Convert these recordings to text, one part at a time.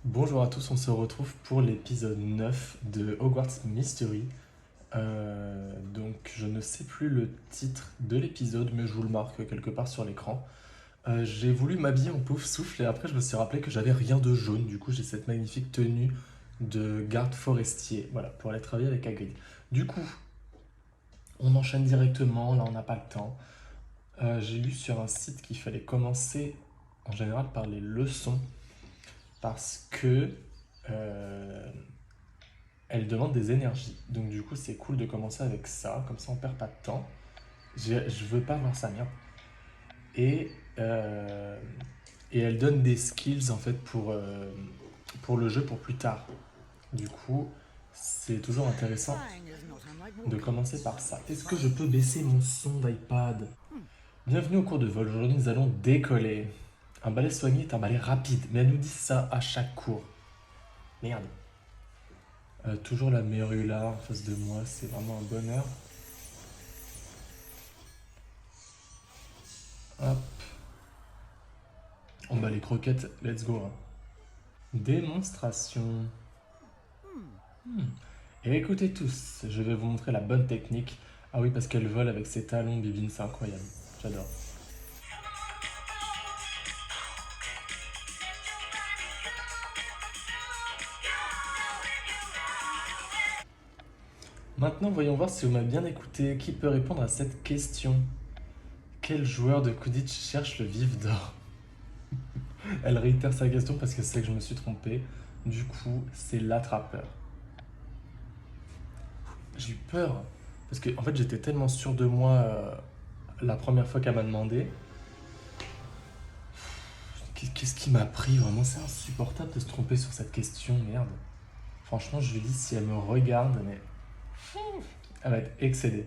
Bonjour à tous, on se retrouve pour l'épisode 9 de Hogwarts Mystery. Donc je ne sais plus le titre de l'épisode, mais je vous le marque quelque part sur l'écran. J'ai voulu m'habiller en pouf souffle et après je me suis rappelé que j'avais rien de jaune. Du coup j'ai cette magnifique tenue de garde forestier, voilà, pour aller travailler avec Hagrid. Du coup, on enchaîne directement, là on n'a pas le temps. J'ai lu sur un site qu'il fallait commencer en général par les leçons parce que euh, elle demande des énergies. Donc du coup, c'est cool de commencer avec ça, comme ça on perd pas de temps. Je veux pas voir sa merde. Et, euh, et elle donne des skills en fait pour le jeu pour plus tard. Du coup, c'est toujours intéressant de commencer par ça. Est-ce que je peux baisser mon son d'iPad? Bienvenue au cours de vol. Aujourd'hui, nous allons décoller. Un balai soigné est un balai rapide, mais elle nous dit ça à chaque cours. Merde. Toujours la Mérula en face de moi, c'est vraiment un bonheur. Hop. On bat les croquettes, let's go, hein. Démonstration. Hmm. Et écoutez tous, je vais vous montrer la bonne technique. Ah oui, parce qu'elle vole avec ses talons, Bibine, c'est incroyable. J'adore. Maintenant, voyons voir si vous m'avez bien écouté. Qui peut répondre à cette question? Quel joueur de Quidditch cherche le vif d'or? Elle réitère sa question parce que c'est que je me suis trompé. Du coup, c'est l'attrapeur. J'ai eu peur. Parce que, en fait, j'étais tellement sûr de moi la première fois qu'elle m'a demandé. Qu'est-ce qui m'a pris vraiment? C'est insupportable de se tromper sur cette question, merde. Franchement, je lui dis si elle me regarde, mais elle va être excédée.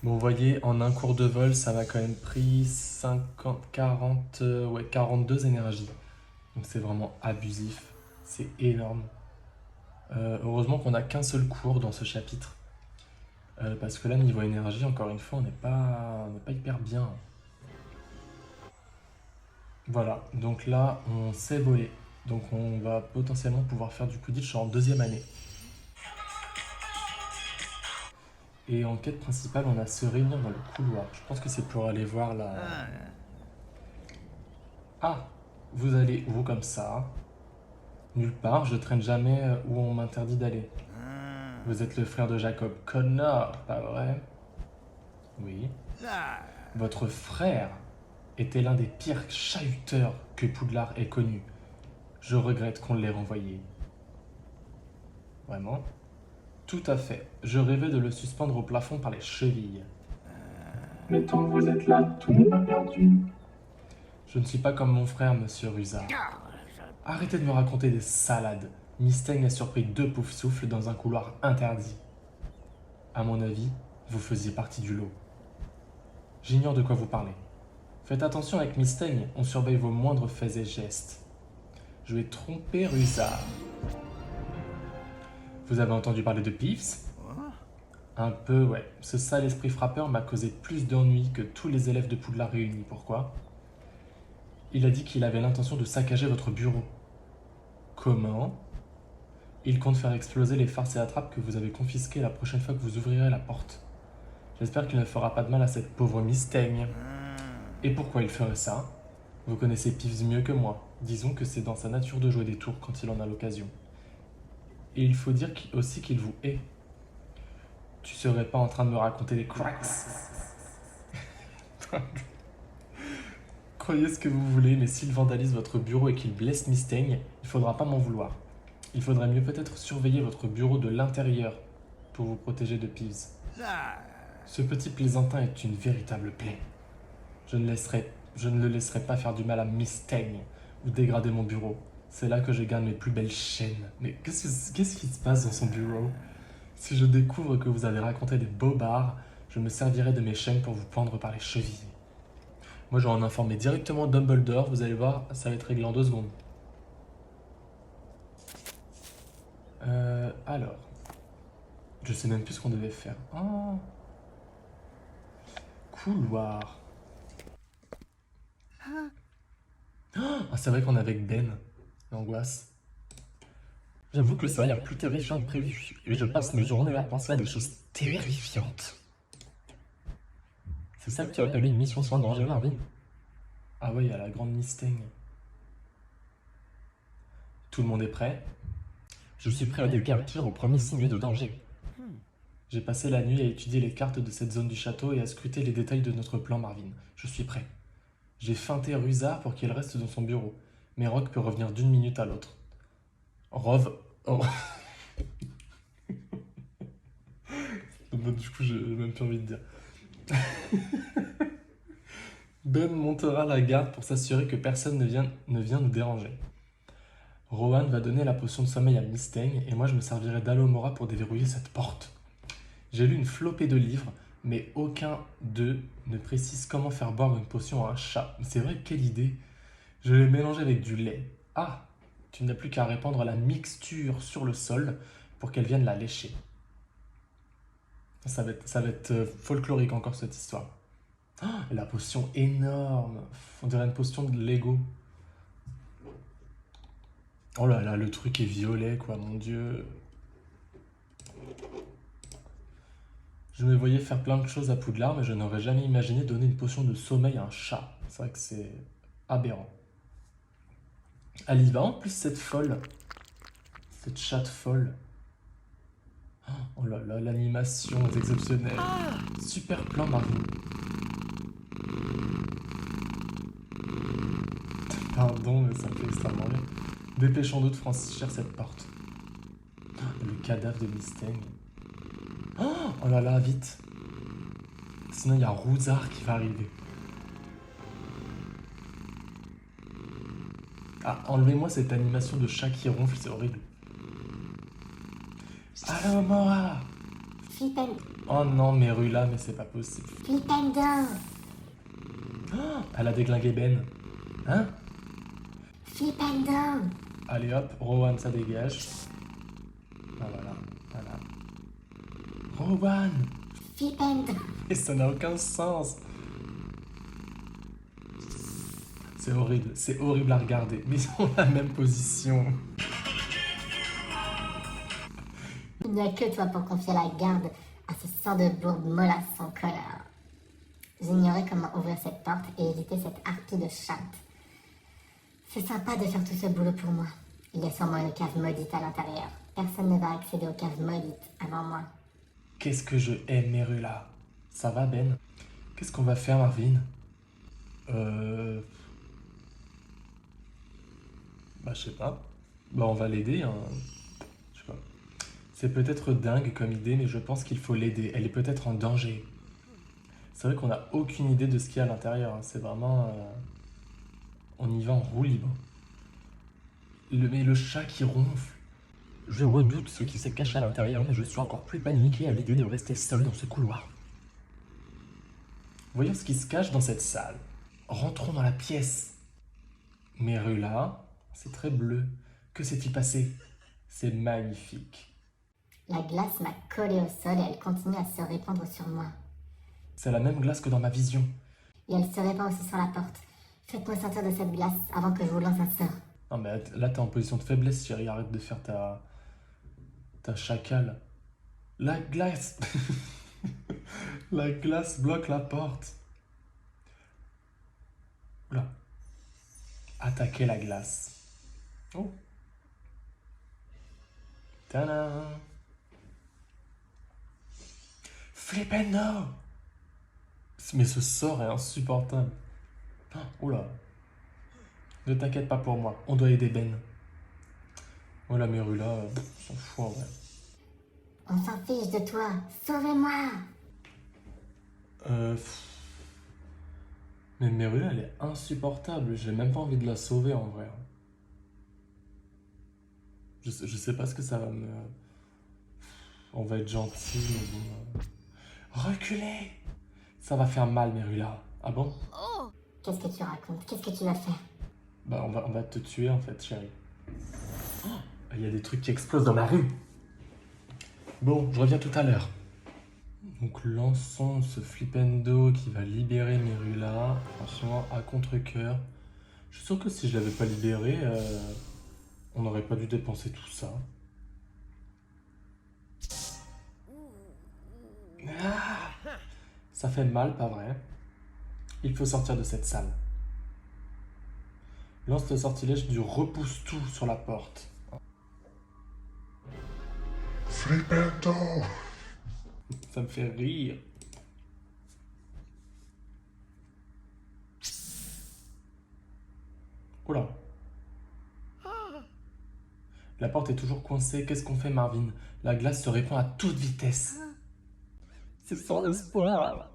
Bon, vous voyez, en un cours de vol, ça m'a quand même pris 50, 40, ouais, 42 énergies. Donc c'est vraiment abusif. C'est énorme. Heureusement qu'on n'a qu'un seul cours dans ce chapitre. Parce que là, niveau énergie, encore une fois, on n'est pas hyper bien. Voilà, donc là, on sait voler. Donc on va potentiellement pouvoir faire du Quidditch en deuxième année. Et en quête principale, on a se réunir dans le couloir. Je pense que c'est pour aller voir la... Ah, vous allez où comme ça? Nulle part, je traîne jamais où on m'interdit d'aller. Vous êtes le frère de Jacob Connor, pas vrai? Oui. Votre frère était l'un des pires chahuteurs que Poudlard ait connu. Je regrette qu'on l'ait renvoyé. Vraiment? Tout à fait. Je rêvais de le suspendre au plafond par les chevilles. Mais tant que vous êtes là, tout n'est pas perdu. Je ne suis pas comme mon frère, monsieur Rusard. Arrêtez de me raconter des salades. Mystaigne a surpris deux poufs-souffles dans un couloir interdit. À mon avis, vous faisiez partie du lot. J'ignore de quoi vous parlez. Faites attention avec Mystaigne, on surveille vos moindres faits et gestes. Je vais tromper Rusard. Vous avez entendu parler de Peeves? Un peu, ouais. Ce sale esprit frappeur m'a causé plus d'ennuis que tous les élèves de Poudlard réunis. Pourquoi? Il a dit qu'il avait l'intention de saccager votre bureau. Comment? Il compte faire exploser les farces et attrapes que vous avez confisquées la prochaine fois que vous ouvrirez la porte. J'espère qu'il ne fera pas de mal à cette pauvre Mystaigne. Et pourquoi il ferait ça? Vous connaissez Peeves mieux que moi. Disons que c'est dans sa nature de jouer des tours quand il en a l'occasion. Et il faut dire aussi qu'il vous hait. Tu serais pas en train de me raconter des cracks? Croyez ce que vous voulez, mais s'il vandalise votre bureau et qu'il blesse Mystaigne, il faudra pas m'en vouloir. Il faudrait mieux peut-être surveiller votre bureau de l'intérieur pour vous protéger de Peeves. Ce petit plaisantin est une véritable plaie. Je ne le laisserai pas faire du mal à Mystaigne ou dégrader mon bureau. C'est là que je garde mes plus belles chaînes. Mais qu'est-ce qui se passe dans son bureau? Si je découvre que vous avez raconté des bobards, je me servirai de mes chaînes pour vous pendre par les chevilles. Moi, je vais en informer directement Dumbledore. Vous allez voir, ça va être réglé en 2 secondes. Alors, je sais même plus ce qu'on devait faire. Oh, couloir. Ah, c'est vrai qu'on est avec Ben. L'angoisse. J'avoue que ça a l'air plus terrifiant que prévu, et je passe mes journées à penser à des choses terrifiantes. C'est ça que tu appelles une mission sans danger, Marvin? Ah ouais, il y a la grande Mystaigne. Tout le monde est prêt? Je suis prêt à déguerpir au premier signe de danger. J'ai passé la nuit à étudier les cartes de cette zone du château et à scruter les détails de notre plan, Marvin. Je suis prêt. J'ai feinté Rusard pour qu'il reste dans son bureau, mais Rock peut revenir d'une minute à l'autre. Rov... Oh. Du coup, j'ai même plus envie de dire. Ben montera la garde pour s'assurer que personne ne vient nous déranger. Rohan va donner la potion de sommeil à Mystaigne et moi je me servirai d'Alomora pour déverrouiller cette porte. J'ai lu une flopée de livres, mais aucun d'eux ne précise comment faire boire une potion à un chat. C'est vrai, quelle idée! Je l'ai mélangé avec du lait. Ah! Tu n'as plus qu'à répandre la mixture sur le sol pour qu'elle vienne la lécher. Ça va être folklorique encore cette histoire. Ah, la potion énorme! On dirait une potion de Lego. Oh là là, le truc est violet, quoi, mon Dieu. Je me voyais faire plein de choses à Poudlard, mais je n'aurais jamais imaginé donner une potion de sommeil à un chat. C'est vrai que c'est aberrant. Elle y va en plus, cette folle. Cette chatte folle. Oh là là, l'animation est exceptionnelle. Super plan, Marvin. Pardon, mais ça me fait extrêmement rire. Dépêchons-nous de franchir cette porte. Le cadavre de Mystaigne. Oh là là, vite. Sinon, il y a Rouzard qui va arriver. Ah, enlevez-moi cette animation de chat qui ronfle, c'est horrible. Allô, Mora! Flipendo. Oh non, Merula, mais c'est pas possible. Flipendo. Oh, elle a déglingué Ben. Hein? Flipendo. Allez hop, Rowan, ça dégage. Ah voilà, voilà. Rowan! Flipendo. Et ça n'a aucun sens. C'est horrible à regarder. Mais ils ont la même position. Il n'y a que toi pour confier la garde à ce sort de bourde mollasse sans colère. J'ignorais comment ouvrir cette porte et éviter cet harpie de chatte. C'est sympa de faire tout ce boulot pour moi. Il y a sûrement une cave maudite à l'intérieur. Personne ne va accéder aux caves maudites avant moi. Qu'est-ce que je aime Merula. Ça va, Ben? Qu'est-ce qu'on va faire, Marvin? Bah, je sais pas. Bah, on va l'aider, hein. Je sais pas. C'est peut-être dingue comme idée, mais je pense qu'il faut l'aider. Elle est peut-être en danger. C'est vrai qu'on n'a aucune idée de ce qu'il y a à l'intérieur, hein. C'est vraiment... On y va en roue libre. Mais le chat qui ronfle. Je redoute ce qui s'est caché à l'intérieur, mais je suis encore plus paniqué à l'idée de rester seul dans ce couloir. Voyons ce qui se cache dans cette salle. Rentrons dans la pièce. Merula, c'est très bleu. Que s'est-il passé? C'est magnifique. La glace m'a collé au sol et elle continue à se répandre sur moi. C'est la même glace que dans ma vision. Et elle se répand aussi sur la porte. Faites-moi sortir de cette glace avant que je vous lance un sort. Non mais là t'es en position de faiblesse, chérie. Arrête de faire ta chacale. La glace. La glace bloque la porte. Oula. Attaquer la glace. Oh. Tadam. Flipendo. Mais ce sort est insupportable. Oula. Ne t'inquiète pas pour moi, on doit aider Ben. Oh la Merula, on s'en fout en vrai. On s'en fiche de toi. Sauvez-moi. Pff. Mais Merula, elle est insupportable. J'ai même pas envie de la sauver en vrai. Je sais pas ce que ça va me... On va être gentil, mais bon... Reculez! Ça va faire mal, Merula. Ah bon? Qu'est-ce que tu racontes? Qu'est-ce que tu vas faire? Bah on va te tuer en fait, chérie. Oh, il y a des trucs qui explosent dans la rue. Bon, je reviens tout à l'heure. Donc lançons ce flipendo qui va libérer Merula. Franchement, à contre-cœur. Je suis sûr que si je l'avais pas libéré, on n'aurait pas dû dépenser tout ça. Ça fait mal, pas vrai? Il faut sortir de cette salle. Lance le sortilège du repousse-tout sur la porte. Flippetto! Ça me fait rire. Oula. La porte est toujours coincée. Qu'est-ce qu'on fait, Marvin? La glace se répand à toute vitesse. C'est sans espoir.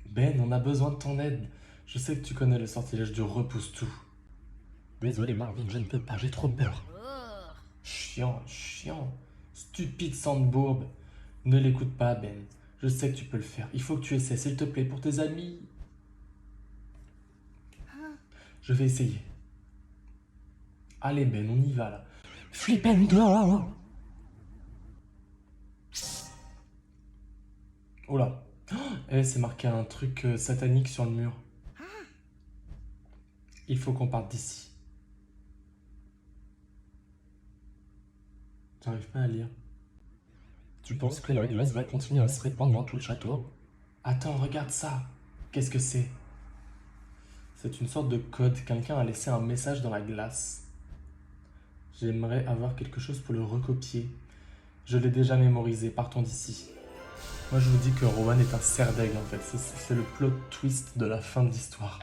Ben, on a besoin de ton aide. Je sais que tu connais le sortilège du repousse-tout. Désolé Marvin, je ne peux pas, j'ai trop peur. Chiant, chiant. Stupide Sandbourbe. Ne l'écoute pas, Ben. Je sais que tu peux le faire. Il faut que tu essaies, s'il te plaît, pour tes amis. Je vais essayer. Allez, Ben, on y va, là. Flippendo! Oh là. C'est marqué un truc satanique sur le mur. Il faut qu'on parte d'ici. J'arrive pas à lire. Tu penses que la glace va continuer à se répandre dans tout le château? Attends, regarde ça. Qu'est-ce que c'est? C'est une sorte de code. Quelqu'un a laissé un message dans la glace. J'aimerais avoir quelque chose pour le recopier. Je l'ai déjà mémorisé. Partons d'ici. Moi, je vous dis que Rowan est un serdeg, en fait. C'est le plot twist de la fin de l'histoire.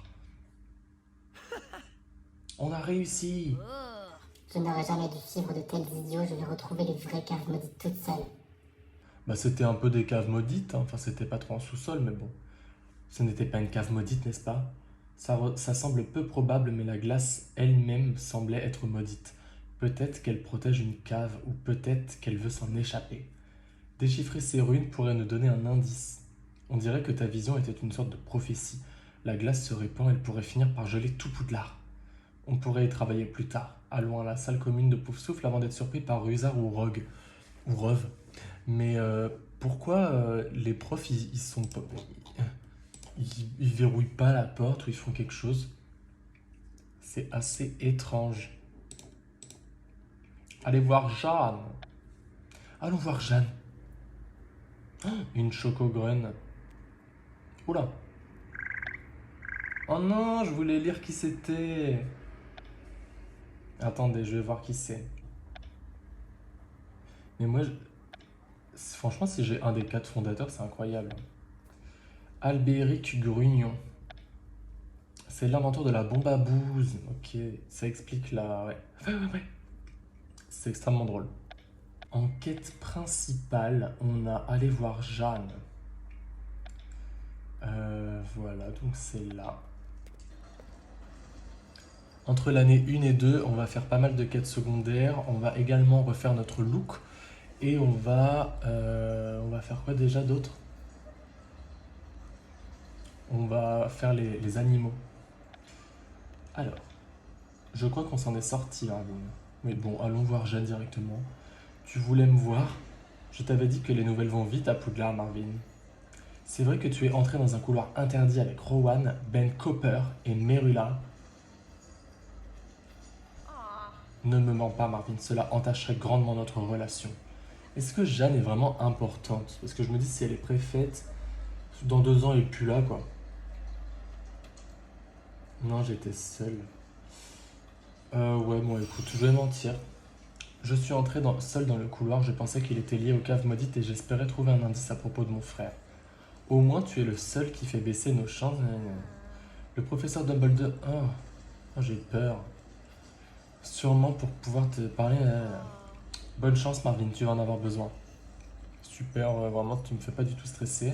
On a réussi! Je n'aurais jamais dû suivre de tels idiots, je vais retrouver les vraies caves maudites toute seule. Bah, c'était un peu des caves maudites, hein. Enfin, c'était pas trop en sous-sol, mais bon. Ce n'était pas une cave maudite, n'est-ce pas? Ça semble peu probable, mais la glace elle-même semblait être maudite. Peut-être qu'elle protège une cave, ou peut-être qu'elle veut s'en échapper. Déchiffrer ces runes pourrait nous donner un indice. On dirait que ta vision était une sorte de prophétie. La glace se répand, elle pourrait finir par geler tout Poudlard. On pourrait y travailler plus tard. Allons à la salle commune de Poufsouffle avant d'être surpris par Rusard ou Rogue. Ou Rove. Mais pourquoi les profs, ils sont pas... Ils verrouillent pas la porte ou ils font quelque chose? C'est assez étrange. Allez voir Jeanne. Allons voir Jeanne. Oh, une choco-graine. Oula. Oh non, je voulais lire qui c'était. Attendez, je vais voir qui c'est. Mais moi, franchement, si j'ai un des 4 fondateurs, c'est incroyable. Albéric Grugnon. C'est l'inventeur de la bombe à bouse. Ok, ça explique la... Ouais. C'est extrêmement drôle. En quête principale, on a allé voir Jeanne. Voilà, donc c'est là. Entre l'année 1 et 2, on va faire pas mal de quêtes secondaires. On va également refaire notre look. Et on va faire quoi déjà d'autre? On va faire les animaux. Alors, je crois qu'on s'en est sorti, Marvin. Mais bon, allons voir Jeanne directement. Tu voulais me voir? Je t'avais dit que les nouvelles vont vite à Poudlard, Marvin. C'est vrai que tu es entré dans un couloir interdit avec Rowan, Ben Copper et Merula. Ne me mens pas, Marvin, cela entacherait grandement notre relation. Est-ce que Jeanne est vraiment importante? Parce que je me dis, si elle est préfète, dans 2 ans, elle est plus là, quoi. Non, j'étais seul. Ouais, bon, écoute, je vais mentir. Je suis entré seul dans le couloir, je pensais qu'il était lié aux caves maudites et j'espérais trouver un indice à propos de mon frère. Au moins, tu es le seul qui fait baisser nos chances. Le professeur Dumbledore... Oh, j'ai peur. Sûrement pour pouvoir te parler... Bonne chance, Marvin, tu vas en avoir besoin. Super, vraiment, tu me fais pas du tout stresser.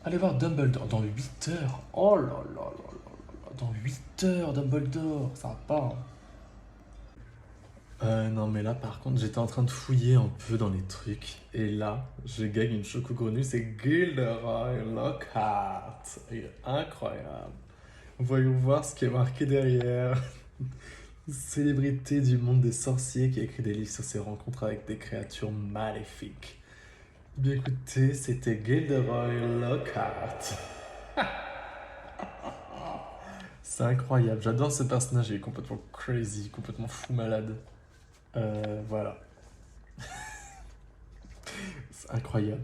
Allez voir Dumbledore dans 8 heures. Oh là là là là là. Dans 8 heures, Dumbledore. Ça va pas. Non, mais là, par contre, j'étais en train de fouiller un peu dans les trucs. Et là, je gagne une choco-grenouille. C'est Gilderoy Lockhart. Incroyable. Voyons voir ce qui est marqué derrière. Célébrité du monde des sorciers qui a écrit des livres sur ses rencontres avec des créatures maléfiques. Bien écoutez, c'était Gilderoy Lockhart. C'est incroyable, j'adore ce personnage, il est complètement crazy, complètement fou malade. Voilà. C'est incroyable.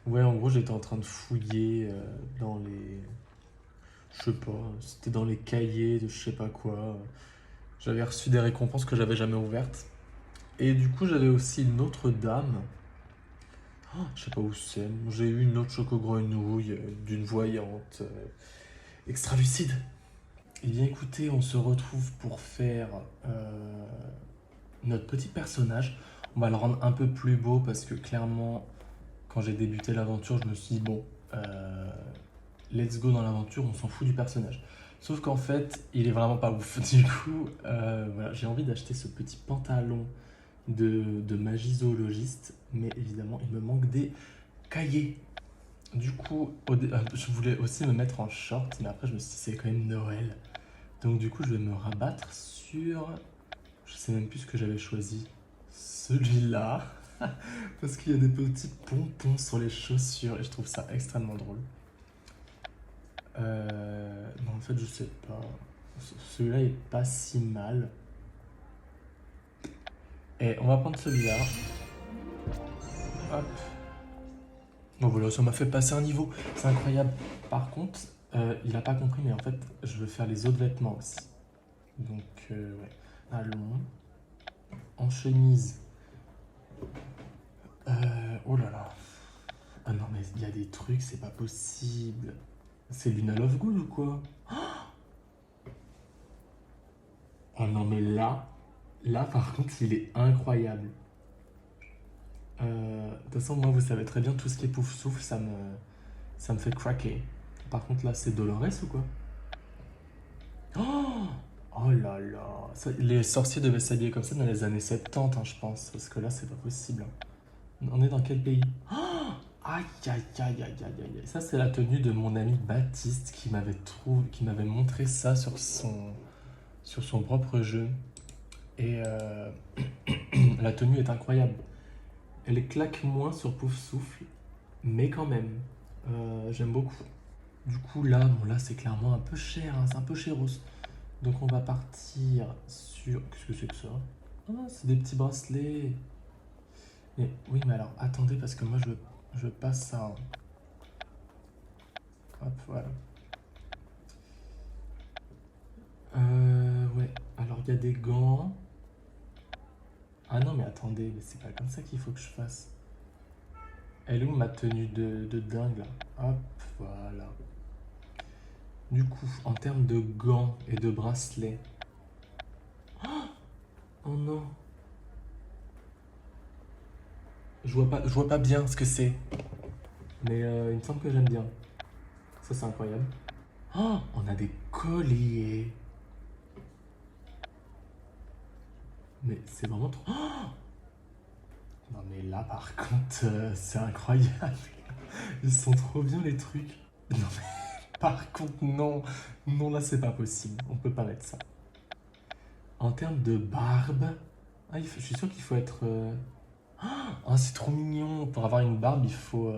Ouais, en gros, j'étais en train de fouiller dans les... Je sais pas, c'était dans les cahiers de je sais pas quoi. J'avais reçu des récompenses que j'avais jamais ouvertes. Et du coup, j'avais aussi une autre dame. Oh, je sais pas où c'est. J'ai eu une autre choco-grenouille d'une voyante extra lucide. Eh bien, écoutez, on se retrouve pour faire notre petit personnage. On va le rendre un peu plus beau parce que clairement, quand j'ai débuté l'aventure, je me suis dit, bon, let's go dans l'aventure, on s'en fout du personnage. Sauf qu'en fait, il est vraiment pas ouf. Du coup, voilà, j'ai envie d'acheter ce petit pantalon de magie zoologiste, mais évidemment, il me manque des cahiers. Du coup, je voulais aussi me mettre en short, mais après, je me suis dit, c'est quand même Noël. Donc, du coup, je vais me rabattre sur. Je sais même plus ce que j'avais choisi. Celui-là. Parce qu'il y a des petits pompons sur les chaussures et je trouve ça extrêmement drôle. Non, en fait, je sais pas. Celui-là est pas si mal. Et on va prendre celui-là. Hop. Bon voilà, ça m'a fait passer un niveau. C'est incroyable. Par contre, il a pas compris, mais en fait, je veux faire les autres vêtements aussi. Donc, ouais. Allons. En chemise. Oh là là. Ah non, mais il y a des trucs, c'est pas possible. C'est Luna Lovegood ou quoi? Oh non, mais là par contre, il est incroyable. De toute façon, moi, vous savez très bien, tout ce qui est pouf souffle, ça me fait craquer. Par contre, là, c'est Dolores ou quoi? Oh, oh là là. Les sorciers devaient s'habiller comme ça dans les années 70, hein, je pense. Parce que là, c'est pas possible. On est dans quel pays? Oh, aïe, aïe, aïe, aïe, aïe, aïe. Ça, c'est la tenue de mon ami Baptiste qui m'avait montré ça sur son propre jeu. Et la tenue est incroyable. Elle claque moins sur Pouf Souffle, mais quand même, j'aime beaucoup. Du coup, là, bon, là, c'est clairement un peu cher, hein, c'est un peu chéros. Donc, on va partir sur. Qu'est-ce que c'est que ça? Ah, c'est des petits bracelets. Mais oui, mais alors, attendez, parce que moi, je passe ça. Hop, voilà. Ouais, alors, il y a des gants. Ah non, mais attendez, mais c'est pas comme ça qu'il faut que je fasse. Elle est où ma tenue de dingue là? Hop, voilà. Du coup, en termes de gants et de bracelets. Oh non. Je vois pas bien ce que c'est. Mais il me semble que j'aime bien. Ça, c'est incroyable. Oh, on a des colliers. Mais c'est vraiment trop. Oh, non, mais là, par contre, c'est incroyable. Ils sont trop bien les trucs. Non, mais par contre, non. Non, là, c'est pas possible. On peut pas mettre ça. En termes de barbe. Ah, je suis sûr qu'il faut être. Oh, c'est trop mignon. Pour avoir une barbe, il faut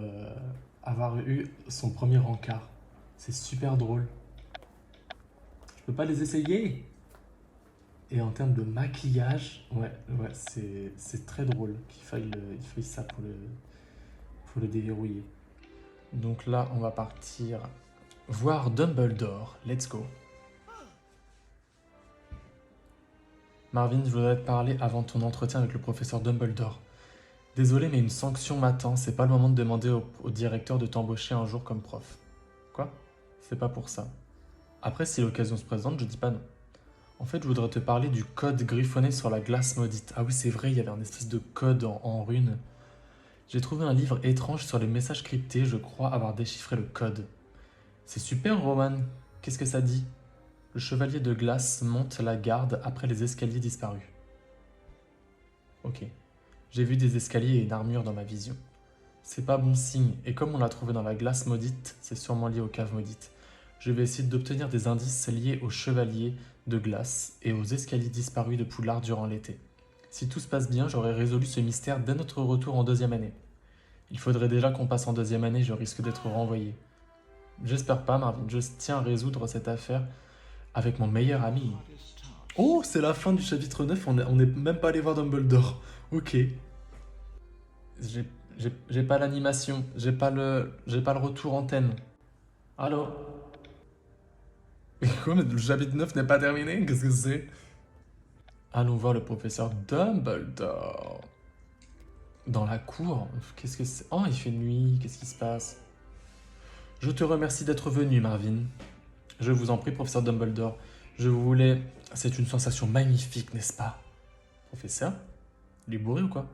avoir eu son premier encart. C'est super drôle. Je peux pas les essayer. Et en termes de maquillage, ouais, c'est très drôle qu'il faille ça pour le déverrouiller. Donc là, on va partir voir Dumbledore. Let's go. Marvin, je voudrais te parler avant ton entretien avec le professeur Dumbledore. Désolé, mais une sanction m'attend. C'est pas le moment de demander au directeur de t'embaucher un jour comme prof. Quoi? C'est pas pour ça. Après, si l'occasion se présente, je dis pas non. En fait, je voudrais te parler du code griffonné sur la glace maudite. Ah oui, c'est vrai, il y avait un espèce de code en runes. J'ai trouvé un livre étrange sur les messages cryptés, je crois avoir déchiffré le code. C'est super, Roman. Qu'est-ce que ça dit? Le chevalier de glace monte la garde après les escaliers disparus. Ok. J'ai vu des escaliers et une armure dans ma vision. C'est pas bon signe, et comme on l'a trouvé dans la glace maudite, c'est sûrement lié aux caves maudites. Je vais essayer d'obtenir des indices liés au chevalier de glace et aux escaliers disparus de Poudlard durant l'été. Si tout se passe bien, j'aurai résolu ce mystère dès notre retour en deuxième année. Il faudrait déjà qu'on passe en deuxième année, je risque d'être renvoyé. J'espère pas, Marvin, je tiens à résoudre cette affaire avec mon meilleur ami. Oh, c'est la fin du chapitre 9, on n'est même pas allé voir Dumbledore. Ok. J'ai pas l'animation, j'ai pas le retour antenne. Allô? Mais quoi, mais le chapitre 9 n'est pas terminé? Qu'est-ce que c'est? Allons voir le professeur Dumbledore. Dans la cour? Qu'est-ce que c'est? Oh, il fait nuit, qu'est-ce qui se passe? Je te remercie d'être venu, Marvin. Je vous en prie, professeur Dumbledore. Je voulais... C'est une sensation magnifique, n'est-ce pas? Professeur? Il est bourré ou quoi?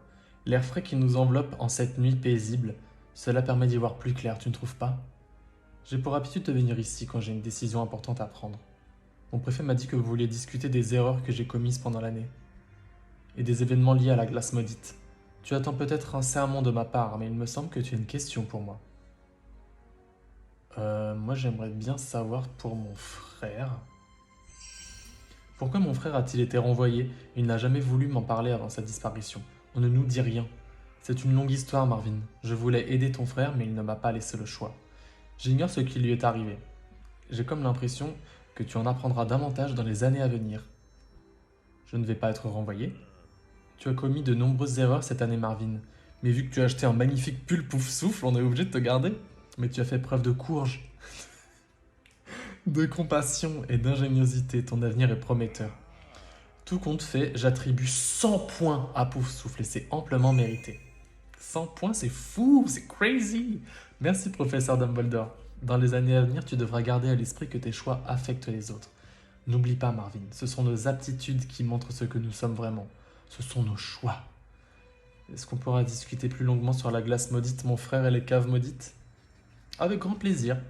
L'air frais qui nous enveloppe en cette nuit paisible, cela permet d'y voir plus clair, tu ne trouves pas? J'ai pour habitude de venir ici quand j'ai une décision importante à prendre. Mon préfet m'a dit que vous vouliez discuter des erreurs que j'ai commises pendant l'année. Et des événements liés à la glace maudite. Tu attends peut-être un sermon de ma part, mais il me semble que tu as une question pour moi. Moi j'aimerais bien savoir pour mon frère. Pourquoi mon frère a-t-il été renvoyé? Il n'a jamais voulu m'en parler avant sa disparition. On ne nous dit rien. C'est une longue histoire, Marvin. Je voulais aider ton frère, mais il ne m'a pas laissé le choix. J'ignore ce qui lui est arrivé. J'ai comme l'impression que tu en apprendras davantage dans les années à venir. Je ne vais pas être renvoyé. Tu as commis de nombreuses erreurs cette année, Marvin. Mais vu que tu as acheté un magnifique pull pouf souffle, on est obligé de te garder. Mais tu as fait preuve de courage, de compassion et d'ingéniosité. Ton avenir est prometteur. Tout compte fait, j'attribue 100 points à Poufsouffle et c'est amplement mérité. 100 points, c'est fou, c'est crazy. Merci, professeur Dumbledore. Dans les années à venir, tu devras garder à l'esprit que tes choix affectent les autres. N'oublie pas, Marvin, ce sont nos aptitudes qui montrent ce que nous sommes vraiment. Ce sont nos choix. Est-ce qu'on pourra discuter plus longuement sur la glace maudite, mon frère, et les caves maudites? Avec grand plaisir.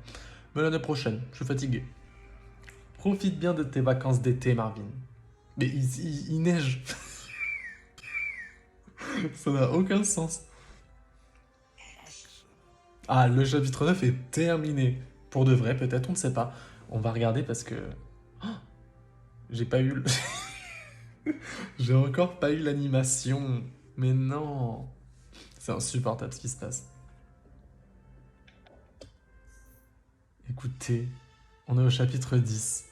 Mais l'année prochaine, je suis fatigué. Profite bien de tes vacances d'été, Marvin. Mais il neige. Ça n'a aucun sens. Ah, le chapitre 9 est terminé. Pour de vrai, peut-être, on ne sait pas. On va regarder parce que... Oh, j'ai pas eu... J'ai encore pas eu l'animation. Mais non. C'est insupportable ce qui se passe. Écoutez, on est au chapitre 10.